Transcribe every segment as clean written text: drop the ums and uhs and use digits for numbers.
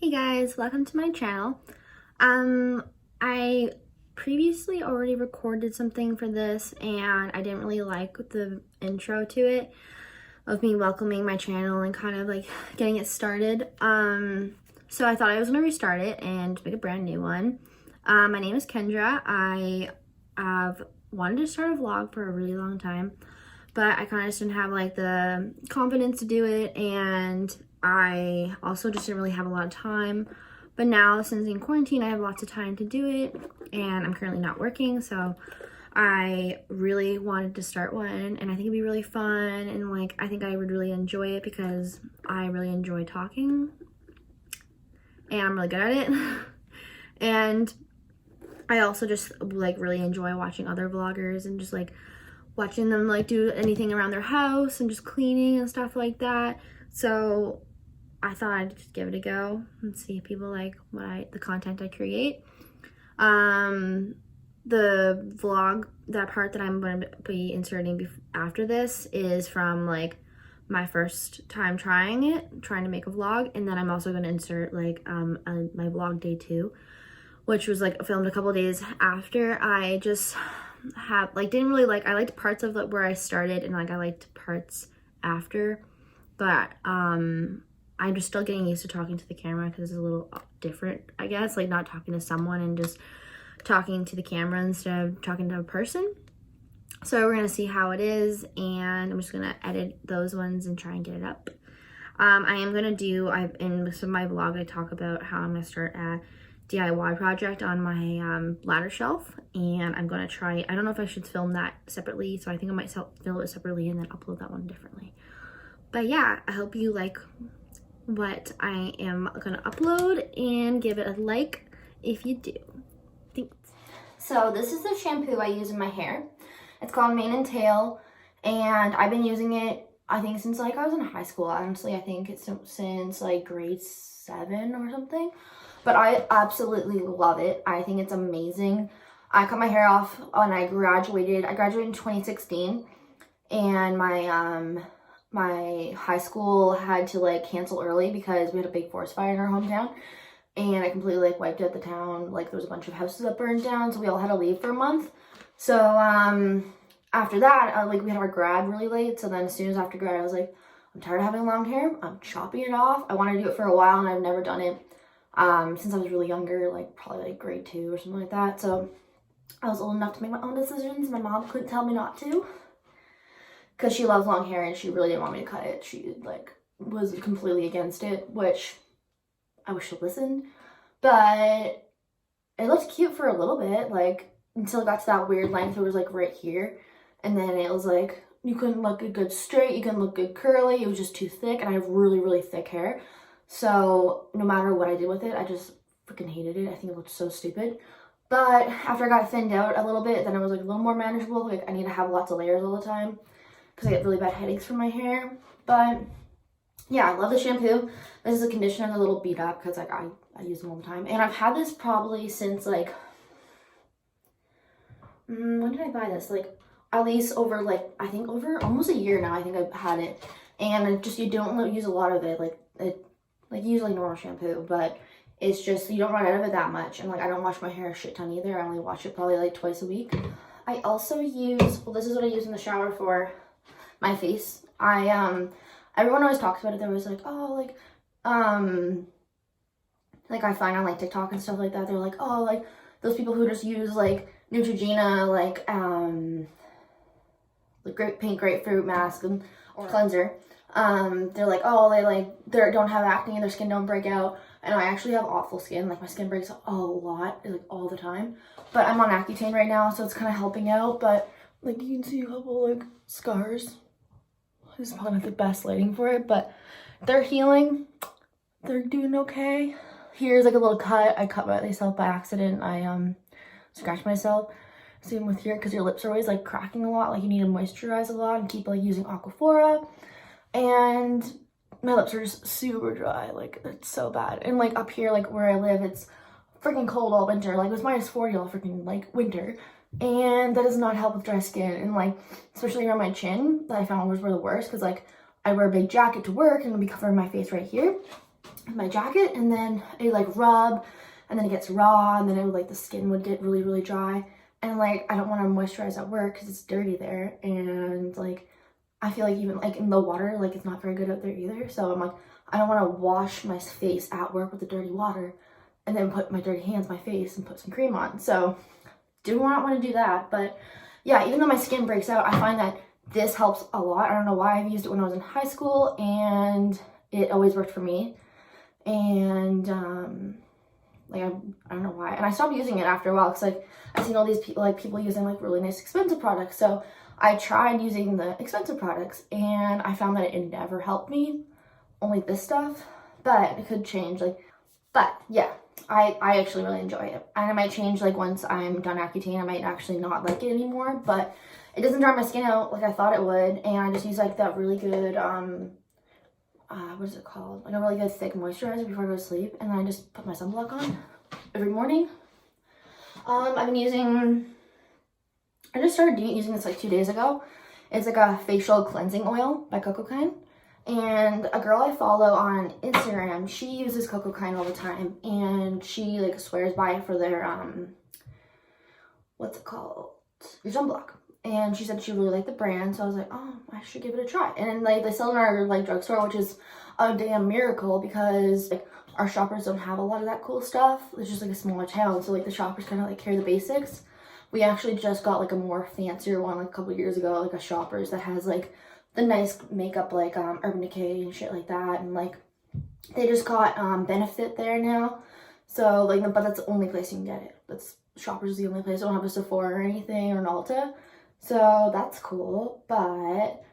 Hey guys, welcome to my channel. I previously already recorded something for this and I didn't really like the intro to it of me welcoming my channel and kind of like getting it started. So I thought I was gonna restart it and make a brand new one. My name is Kendra. I have wanted to start a vlog for a really long time, but I kind of just didn't have like the confidence to do it, and I also just didn't really have a lot of time. But now, since in quarantine, I have lots of time to do it, and I'm currently not working, so I really wanted to start one, and I think it'd be really fun, and like I think I would really enjoy it because I really enjoy talking, and I'm really good at it. And I also just like really enjoy watching other vloggers and just like watching them like do anything around their house and just cleaning and stuff like that. So I thought I'd just give it a go and see if people like the content I create. The vlog, that part that I'm going to be inserting after this is from like my first time trying to make a vlog, and then I'm also going to insert like my vlog day 2, which was like filmed a couple days after. I just didn't really like, I liked parts of like where I started and like I liked parts after, but I'm just still getting used to talking to the camera because it's a little different, I guess, like not talking to someone and just talking to the camera instead of talking to a person. So we're gonna see how it is, and I'm just gonna edit those ones and try and get it up. I am gonna do, in some of my vlog I talk about how I'm gonna start a DIY project on my ladder shelf, and I'm gonna try, I don't know if I should film that separately, so I think I might film it separately and then upload that one differently. But yeah, I hope you like what I am gonna upload and give it a like if you do. Thanks. So this is the shampoo I use in my hair. It's called Mane and Tail, and I've been using it I think since like I was in high school. Honestly, I think it's since like grade 7 or something. But I absolutely love it. I think it's amazing. I cut my hair off when I graduated. I graduated in 2016, and my high school had to like cancel early because we had a big forest fire in our hometown, and I completely like wiped out the town. Like there was a bunch of houses that burned down, so we all had to leave for a month. So after that, like we had our grad really late. So then as soon as after grad, I was like, I'm tired of having long hair. I'm chopping it off. I wanted to do it for a while, and I've never done it since I was really younger, like probably like grade 2 or something like that. So I was old enough to make my own decisions. My mom couldn't tell me not to, because she loves long hair and she really didn't want me to cut it. She like was completely against it, which I wish she listened. But it looked cute for a little bit, like until it got to that weird length. It was like right here, and then it was like you couldn't look good straight, you couldn't look good curly. It was just too thick, and I have really thick hair. So no matter what I did with it, I just freaking hated it. I think it looked so stupid. But after I got thinned out a little bit, then it was like a little more manageable. Like I need to have lots of layers all the time because I get really bad headaches from my hair. But yeah, I love the shampoo. This is a conditioner, a little beat up because like I use them all the time. And I've had this probably since like, when did I buy this? Like at least over like, I think over almost a year now, I think I've had it. And it just, you don't use a lot of it. Like use like normal shampoo, but it's just, you don't run out of it that much. And like I don't wash my hair a shit ton either. I only wash it probably like twice a week. I also use, well, this is what I use in the shower for my face. Everyone always talks about it. They're always like, oh, like I find on like TikTok and stuff like that, they're like, oh, like those people who just use like Neutrogena, like grapefruit mask or cleanser. They're like, oh, they don't have acne and their skin don't break out. And I actually have awful skin. Like my skin breaks a lot, like all the time. But I'm on Accutane right now, so it's kind of helping out. But like you can see a couple like scars. This is probably not the best lighting for it, but they're healing. They're doing okay. Here's like a little cut. I cut myself by accident. I scratched myself. Same with here, because your lips are always like cracking a lot. Like you need to moisturize a lot and keep like using Aquaphora. And my lips are just super dry. Like it's so bad. And like up here, like where I live, it's freaking cold all winter. Like it was -40 all freaking like winter. And that does not help with dry skin. And like, especially around my chin, that I found were the worst, because like I wear a big jacket to work and it'll be covering my face right here. my jacket, and then it like rub, and then it gets raw, and then it would like the skin would get really, really dry. And like I don't want to moisturize at work because it's dirty there, and like I feel like even like in the water, like it's not very good out there either. So I'm like, I don't want to wash my face at work with the dirty water and then put my dirty hands, my face, and put some cream on. So do not want to do that. But yeah, even though my skin breaks out, I find that this helps a lot. I don't know why. I've used it when I was in high school, and it always worked for me. And like I don't know why. And I stopped using it after a while because like I've seen all these people using like really nice expensive products. So I tried using the expensive products, and I found that it never helped me, only this stuff, but it could change. Like, but yeah, I actually really enjoy it. And I might change like once I'm done Accutane. I might actually not like it anymore, but it doesn't dry my skin out like I thought it would. And I just use like that really good, what is it called? Like a really good thick moisturizer before I go to sleep. And then I just put my sunblock on every morning. I've been using, I just started using this like 2 days ago. It's like a facial cleansing oil by Coco-Kind. And a girl I follow on Instagram, she uses Coco-Kind all the time. And she like swears by it for their, what's it called? Your sunblock. And she said she really liked the brand. So I was like, oh, I should give it a try. And like they sell in our like drugstore, which is a damn miracle because like our shoppers don't have a lot of that cool stuff. It's just like a smaller town. So like the shoppers kind of like carry the basics. We actually just got like a more fancier one like a couple years ago, like a Shoppers that has like the nice makeup like Urban Decay and shit like that. And like they just got Benefit there now. So like, but that's the only place you can get it. That's Shoppers is the only place. I don't have a Sephora or anything or an Ulta. So that's cool, but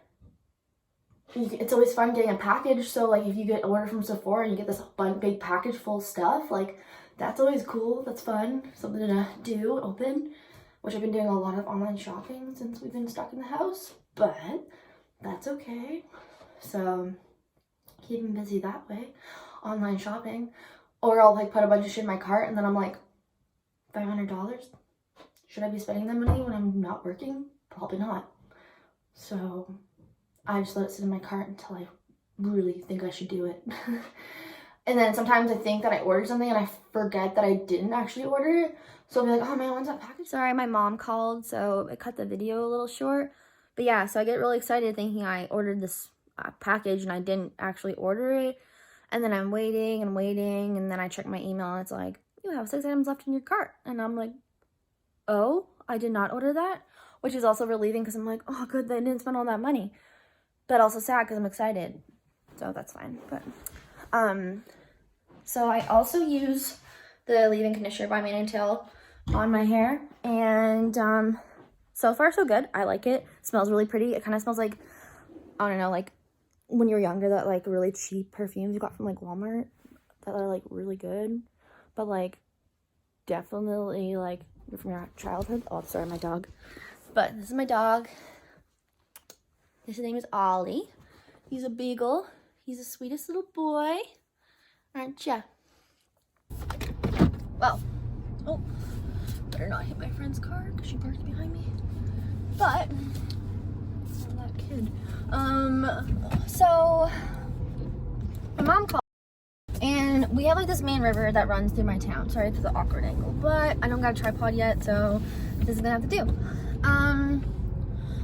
it's always fun getting a package. So like if you get an order from Sephora and you get this big package full of stuff, like that's always cool. That's fun. Something to do, open. Which I've been doing a lot of online shopping since we've been stuck in the house, but that's okay. So keeping busy that way, online shopping. Or I'll like put a bunch of shit in my cart and then I'm like, $500? Should I be spending that money when I'm not working? Probably not. So I just let it sit in my cart until I really think I should do it. And then sometimes I think that I ordered something and I forget that I didn't actually order it. So I'll be like, oh man, when's that package? Sorry, my mom called, so it cut the video a little short. But yeah, so I get really excited thinking I ordered this package and I didn't actually order it. And then I'm waiting and waiting, and then I check my email and it's like, you have 6 items left in your cart. And I'm like, oh, I did not order that? Which is also relieving because I'm like, oh good, I didn't spend all that money. But also sad because I'm excited. So that's fine. But so I also use the leave-in conditioner by Mane & Tail on my hair, and so far so good. I like it. It smells really pretty. It kind of smells like, I don't know, like when you're younger, that like really cheap perfumes you got from like Walmart that are like really good, but like definitely like from your childhood. Oh, sorry, my dog. But this is my dog. His name is Ollie. He's a beagle. He's the sweetest little boy. Aren't ya? Well, oh, better not hit my friend's car because she parked behind me. But, oh, that kid. So, my mom called, and we have like this main river that runs through my town. Sorry for the awkward angle, but I don't got a tripod yet, so this is gonna have to do.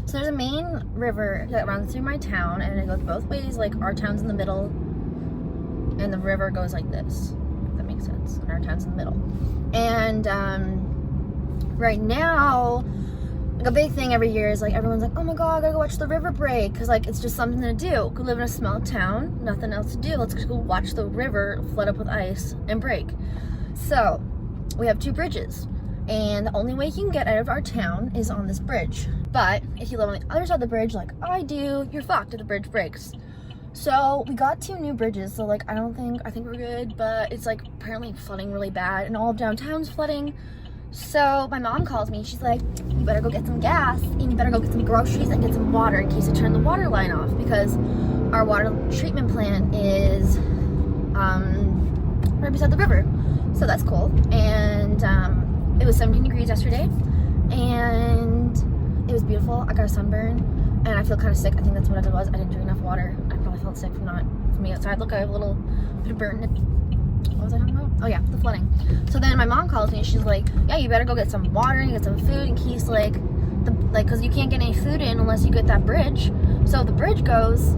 So there's a main river that runs through my town, and it goes both ways. Like our town's in the middle, and the river goes like this. If that makes sense. And our town's in the middle. And right now, like a big thing every year is like everyone's like, oh my god, I gotta go watch the river break, because like it's just something to do. We live in a small town, nothing else to do. Let's just go watch the river flood up with ice and break. So we have 2 bridges. And the only way you can get out of our town is on this bridge. But if you live on the other side of the bridge, like I do, you're fucked if the bridge breaks. So we got 2 new bridges. So like, I think we're good, but it's like apparently flooding really bad and all of downtown's flooding. So my mom calls me. She's like, you better go get some gas and you better go get some groceries and get some water in case you turn the water line off, because our water treatment plant is right beside the river. So that's cool. And it was 17 degrees yesterday, and it was beautiful. I got a sunburn, and I feel kind of sick. I think that's what it was. I didn't drink enough water. I probably felt sick from from me outside. Look, I have a little bit of burn. What was I talking about? Oh yeah, the flooding. So then my mom calls me and she's like, yeah, you better go get some water and get some food in case because you can't get any food in unless you get that bridge. So if the bridge goes,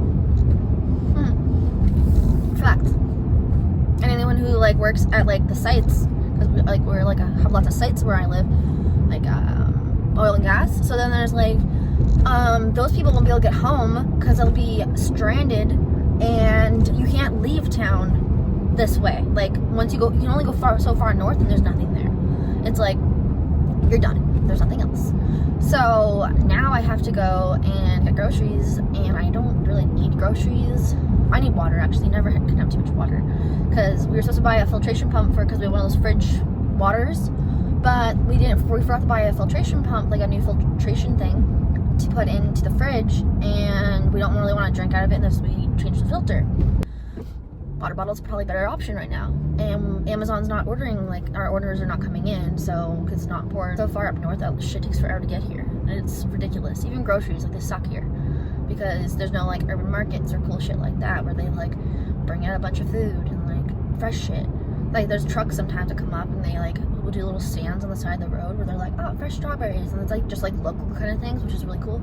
fact. And anyone who like works at like the sites, because we're like have lots of sites where I live, like oil and gas. So then there's like those people won't be able to get home because they'll be stranded, and you can't leave town this way. Like once you go, you can only go so far north, and there's nothing there. It's like you're done. There's nothing else. So now I have to go and get groceries, and I don't really need groceries. I need water, actually. Never can have too much water, because we were supposed to buy a filtration pump because we have one of those fridge waters, but we didn't. We forgot to buy a filtration pump, like a new filtration thing to put into the fridge, and we don't really want to drink out of it unless we change the filter. Water bottle's probably a better option right now, and Amazon's not ordering, like our orders are not coming in, so because it's not poured so far up north that shit takes forever to get here, and it's ridiculous. Even groceries, like, they suck here because there's no like urban markets or cool shit like that where they like bring out a bunch of food and like fresh shit. Like there's trucks sometimes that come up and they like will do little stands on the side of the road where they're like, oh, fresh strawberries, and it's like just like local kind of things, which is really cool,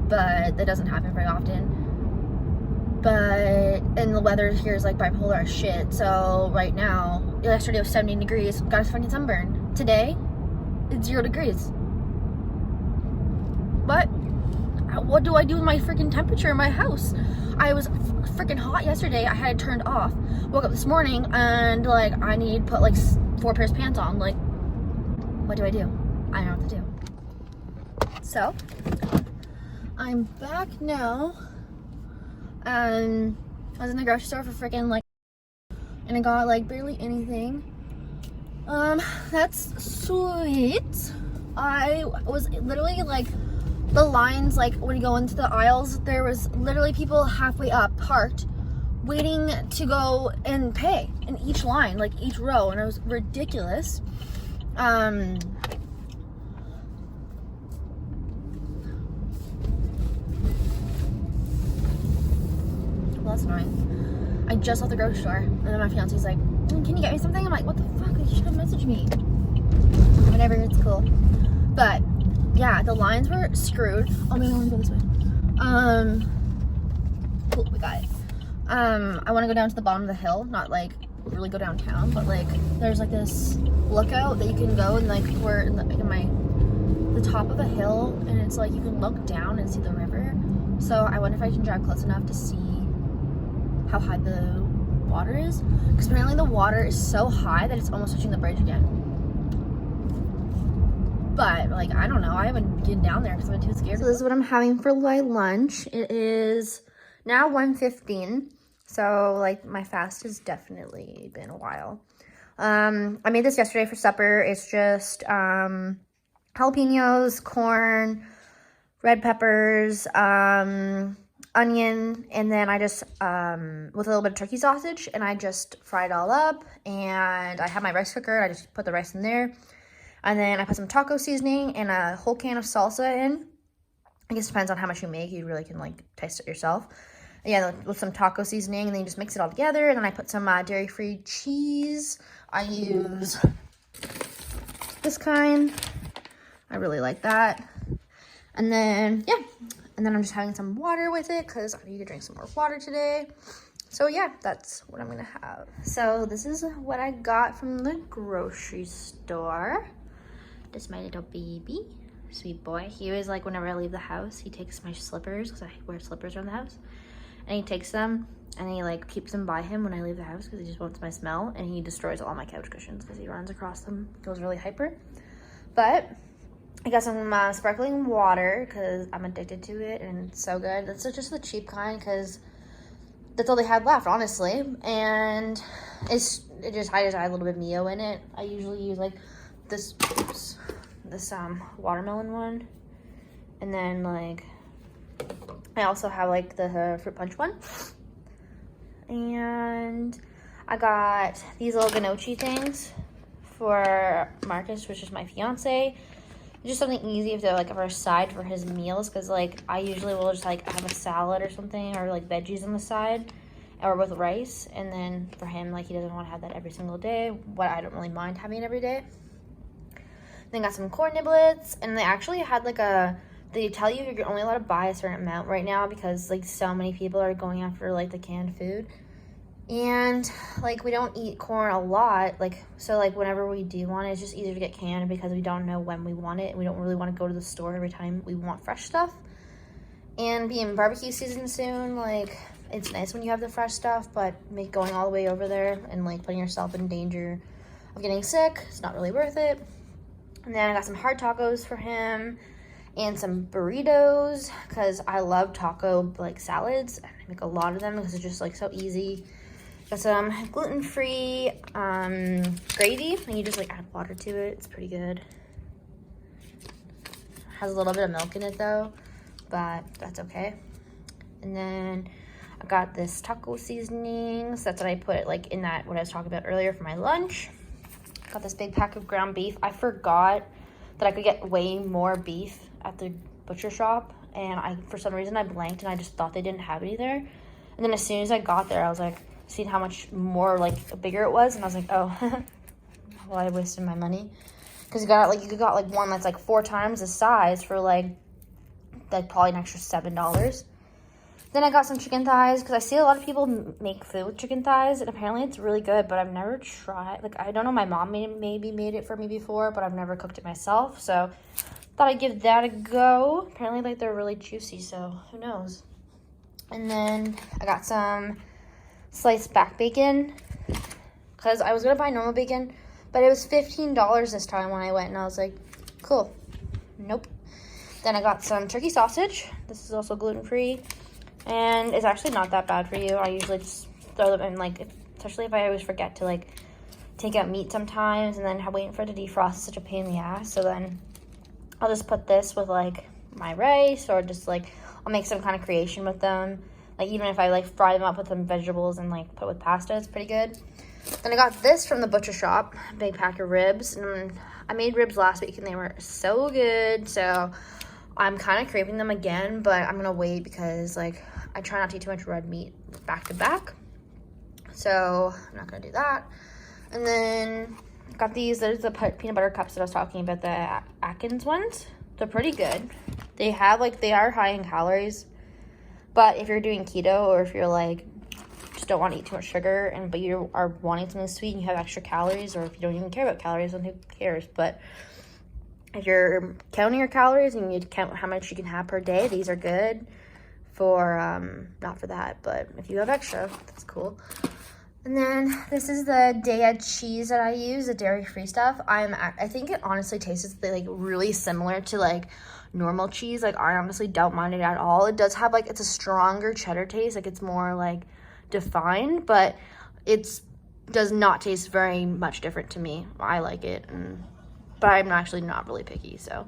but that doesn't happen very often. But, and the weather here is like bipolar as shit. So right now, yesterday was 17 degrees, got a fucking sunburn. Today, it's 0 degrees. What do I do with my freaking temperature in my house? I was freaking hot yesterday. I had it turned off. Woke up this morning and like I need to put like 4 pairs of pants on. Like, what do? I don't know what to do. So, I'm back now. I was in the grocery store for freaking like, and I got like barely anything. That's sweet. I was literally like, the lines, like when you go into the aisles, there was literally people halfway up parked waiting to go and pay in each line, like each row, and it was ridiculous. Well, that's annoying. I just left the grocery store, and then my fiance's like, can you get me something? I'm like, what the fuck? You should have messaged me. Whatever, it's cool. But yeah, the lines were screwed. Oh man, I want to go this way. Cool, we got it. I want to go down to the bottom of the hill, not like really go downtown, but like there's like this lookout that you can go, and like we're in the top of a hill, and it's like you can look down and see the river. So I wonder if I can drive close enough to see how high the water is, because apparently the water is so high that it's almost touching the bridge again. But like, I don't know, I haven't been down there because I've been too scared. So this is what I'm having for my lunch. It is now 1:15, so like my fast has definitely been a while. I made this yesterday for supper. It's just jalapenos, corn, red peppers, onion, and then I just with a little bit of turkey sausage, and I just fry it all up. And I have my rice cooker. I just put the rice in there. And then I put some taco seasoning and a whole can of salsa in. I guess it depends on how much you make. You really can like taste it yourself. Yeah, with some taco seasoning, and then you just mix it all together. And then I put some dairy-free cheese. I use this kind. I really like that. And then, yeah. And then I'm just having some water with it because I need to drink some more water today. So yeah, that's what I'm gonna have. So this is what I got from the grocery store. This is my little baby, sweet boy. He always like, whenever I leave the house, he takes my slippers, because I wear slippers around the house, and he takes them and he like keeps them by him when I leave the house because he just wants my smell, and he destroys all my couch cushions because he runs across them, goes really hyper. But I got some sparkling water because I'm addicted to it, and it's so good. That's just the cheap kind because that's all they had left, honestly. And I just add a little bit of Mio in it. I usually use like this watermelon one, and then like I also have like the fruit punch one. And I got these little gnocchi things for Marcus, which is my fiance. Just something easy if they're like for a side for his meals, because like I usually will just like have a salad or something, or like veggies on the side, or with rice. And then for him, like, he doesn't want to have that every single day, what I don't really mind having every day. Then got some corn niblets, and they actually had like they tell you you're only allowed to buy a certain amount right now because like so many people are going after like the canned food. And like we don't eat corn a lot, like, so like whenever we do want it, it's just easier to get canned because we don't know when we want it, and we don't really want to go to the store every time we want fresh stuff. And being barbecue season soon, like, it's nice when you have the fresh stuff, but going all the way over there and like putting yourself in danger of getting sick, it's not really worth it. And then I got some hard tacos for him and some burritos because I love taco like salads. I make a lot of them because it's just like so easy. Got some gluten-free gravy, and you just like add water to it. It's pretty good. Has a little bit of milk in it though, but that's okay. And then I got this taco seasonings. That's what I put like in that, what I was talking about earlier for my lunch. Got this big pack of ground beef. I forgot that I could get way more beef at the butcher shop, and for some reason I blanked and I just thought they didn't have any there. And then as soon as I got there, I was like, seeing how much more like bigger it was, and I was like, oh, well, I wasted my money. Because you got like one that's like 4 times the size for like probably an extra $7. Then I got some chicken thighs because I see a lot of people make food with chicken thighs, and apparently it's really good, but I've never tried. Like, I don't know, my mom maybe made it for me before, but I've never cooked it myself, so thought I'd give that a go. Apparently, like, they're really juicy, so who knows. And then I got some sliced back bacon because I was gonna buy normal bacon, but it was $15 this time when I went, and I was like, cool, nope. Then I got some turkey sausage. This is also gluten-free, and it's actually not that bad for you. I usually just throw them in, like, especially if I always forget to like take out meat sometimes, and then waiting for it to defrost is such a pain in the ass. So then I'll just put this with like my rice, or just like I'll make some kind of creation with them. Like, even if I like fry them up with some vegetables and like put it with pasta, it's pretty good. Then I got this from the butcher shop, big pack of ribs, and I made ribs last week and they were so good, so I'm kind of craving them again, but I'm gonna wait because like I try not to eat too much red meat back to back, so I'm not gonna do that. And then got these. There's the peanut butter cups that I was talking about, the Atkins ones. They're pretty good. They are high in calories, but if you're doing keto, or if you're like just don't want to eat too much sugar, but you are wanting something sweet and you have extra calories, or if you don't even care about calories, then who cares? But if you're counting your calories and you need to count how much you can have per day, these are good for not for that, but if you have extra, that's cool. And then this is the Daiya cheese that I use, the dairy-free stuff. I think it honestly tastes like really similar to like normal cheese. Like, I honestly don't mind it at all. It does have like, it's a stronger cheddar taste, like it's more like defined, but it does not taste very much different to me. I like it, but I'm actually not really picky. So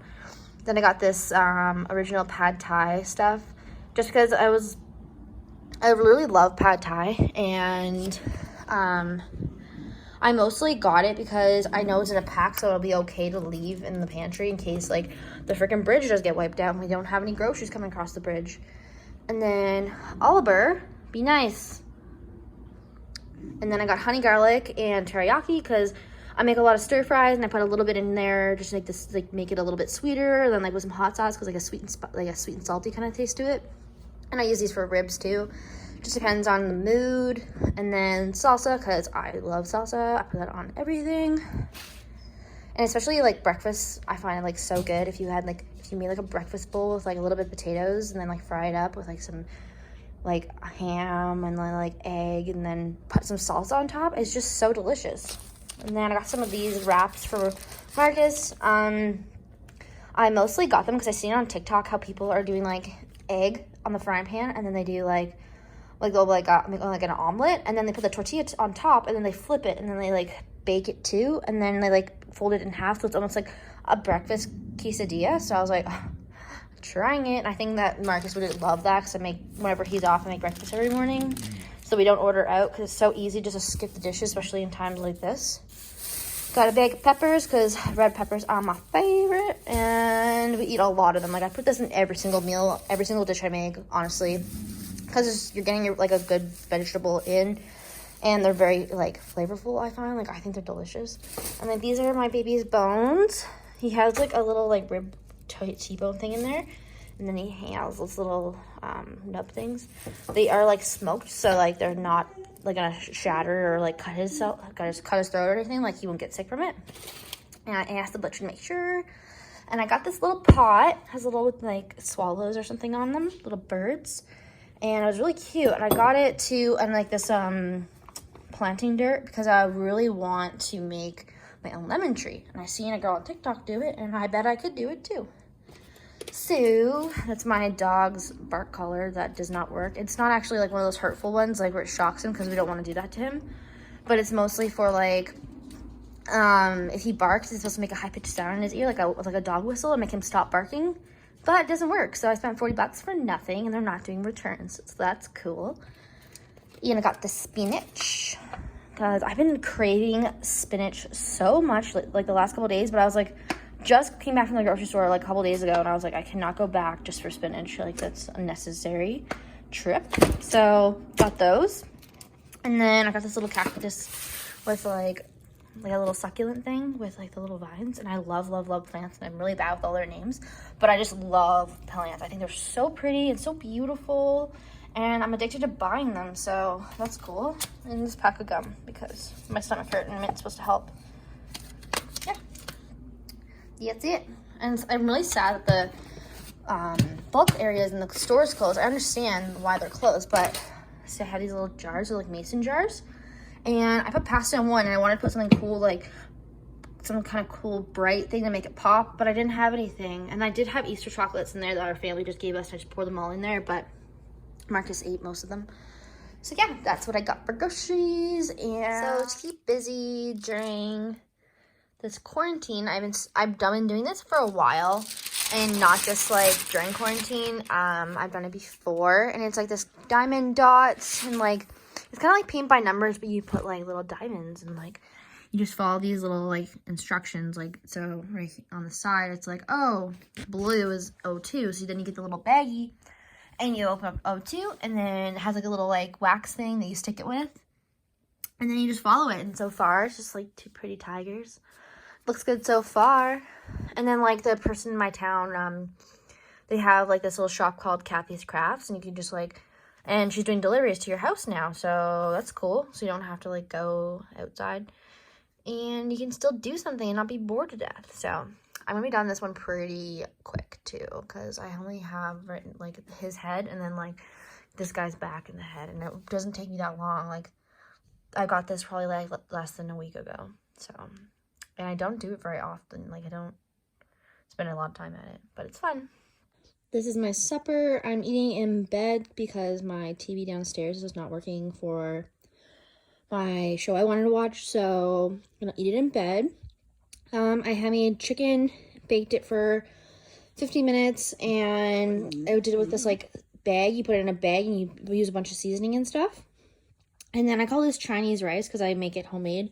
then I got this original pad thai stuff, just because I really love pad thai, and I mostly got it because I know it's in a pack, so it'll be okay to leave in the pantry in case like the freaking bridge does get wiped out and we don't have any groceries coming across the bridge. And then Oliver, be nice. And then I got honey garlic and teriyaki because I make a lot of stir fries, and I put a little bit in there just to make this, like, make it a little bit sweeter, and then like with some hot sauce because like a sweet and salty kind of taste to it. And I use these for ribs too. Just depends on the mood. And then salsa, because I love salsa. I put that on everything. And especially like breakfast, I find it like so good. If you made like a breakfast bowl with like a little bit of potatoes, and then like fry it up with like some like ham and then like egg, and then put some salsa on top, it's just so delicious. And then I got some of these wraps for Marcus. I mostly got them because I seen on TikTok how people are doing like egg on the frying pan, and then they do like they'll like make like an omelet, and then they put the tortilla on top, and then they flip it, and then they like bake it too, and then they like fold it in half, so it's almost like a breakfast quesadilla. So I was like, trying it, and I think that Marcus would love that because whenever he's off, I make breakfast every morning, so we don't order out because it's so easy just to skip the dishes, especially in times like this. Got a bag of peppers because red peppers are my favorite, and we eat a lot of them. Like, I put this in every single meal, every single dish I make, honestly. because you're getting like a good vegetable in, and they're very like flavorful. I find, like, I think they're delicious. And then these are my baby's bones. He has like a little like rib T-bone thing in there, and then he has those little nub things. They are like smoked, so like they're not like gonna shatter or like cut his throat or anything. Like, he won't get sick from it. And I asked the butcher to make sure. And I got this little pot, has little like swallows or something on them, little birds, and it was really cute. And I got it to, and like this planting dirt, because I really want to make my own lemon tree. And I seen a girl on TikTok do it, and I bet I could do it too. So that's my dog's bark collar that does not work. It's not actually like one of those hurtful ones, like where it shocks him, because we don't want to do that to him. But it's mostly for like, if he barks, it's supposed to make a high-pitched sound in his ear, like a dog whistle, and make him stop barking. But it doesn't work, so I spent $40 for nothing, and they're not doing returns, so that's cool. And I got the spinach, because I've been craving spinach so much, like the last couple days, but I was like, just came back from the grocery store like a couple days ago, and I was like, I cannot go back just for spinach. Like, that's a necessary trip. So got those, and then I got this little cactus with like a little succulent thing with like the little vines. And I love plants, and I'm really bad with all their names, but I just love plants. I think they're so pretty and so beautiful, and I'm addicted to buying them, so that's cool. And this pack of gum, because my stomach hurt and it's supposed to help. That's it. And I'm really sad that the bulk areas in the stores closed. I understand why they're closed, but so I had these little jars, they're like mason jars, and I put pasta in one, and I wanted to put something cool, like some kind of cool bright thing to make it pop, but I didn't have anything. And I did have Easter chocolates in there that our family just gave us. I just poured them all in there, but Marcus ate most of them. So yeah, that's what I got for groceries. And so to keep busy during this quarantine, I've been doing this for a while, and not just like during quarantine. I've done it before, and it's like this diamond dots, and like it's kind of like paint by numbers, but you put like little diamonds, and like you just follow these little like instructions. Like, so right on the side, it's like, oh, blue is O2, so then you get the little baggie, and you open up O2, and then it has like a little like wax thing that you stick it with, and then you just follow it. And so far, it's just like two pretty tigers. Looks good so far. And then like the person in my town, they have like this little shop called Kathy's Crafts, and you can just like, and she's doing deliveries to your house now, so that's cool. So you don't have to like go outside, and you can still do something and not be bored to death. So I'm gonna be done this one pretty quick too, because I only have written like his head, and then like this guy's back in the head, and it doesn't take me that long. Like, I got this probably like less than a week ago. So, and I don't do it very often. Like, I don't spend a lot of time at it, but it's fun. This is my supper. I'm eating in bed because my TV downstairs is not working for my show I wanted to watch, so I'm gonna eat it in bed. I had made chicken, baked it for 15 minutes, and I did it with this like bag. You put it in a bag, and you use a bunch of seasoning and stuff. And then I call this Chinese rice because I make it homemade.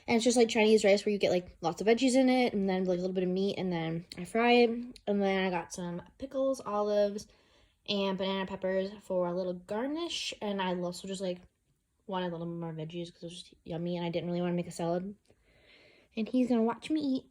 And it's just like Chinese rice where you get like lots of veggies in it, and then like a little bit of meat, and then I fry it. And then I got some pickles, olives, and banana peppers for a little garnish. And I also just like wanted a little more veggies because it was just yummy, and I didn't really want to make a salad. And he's gonna watch me eat.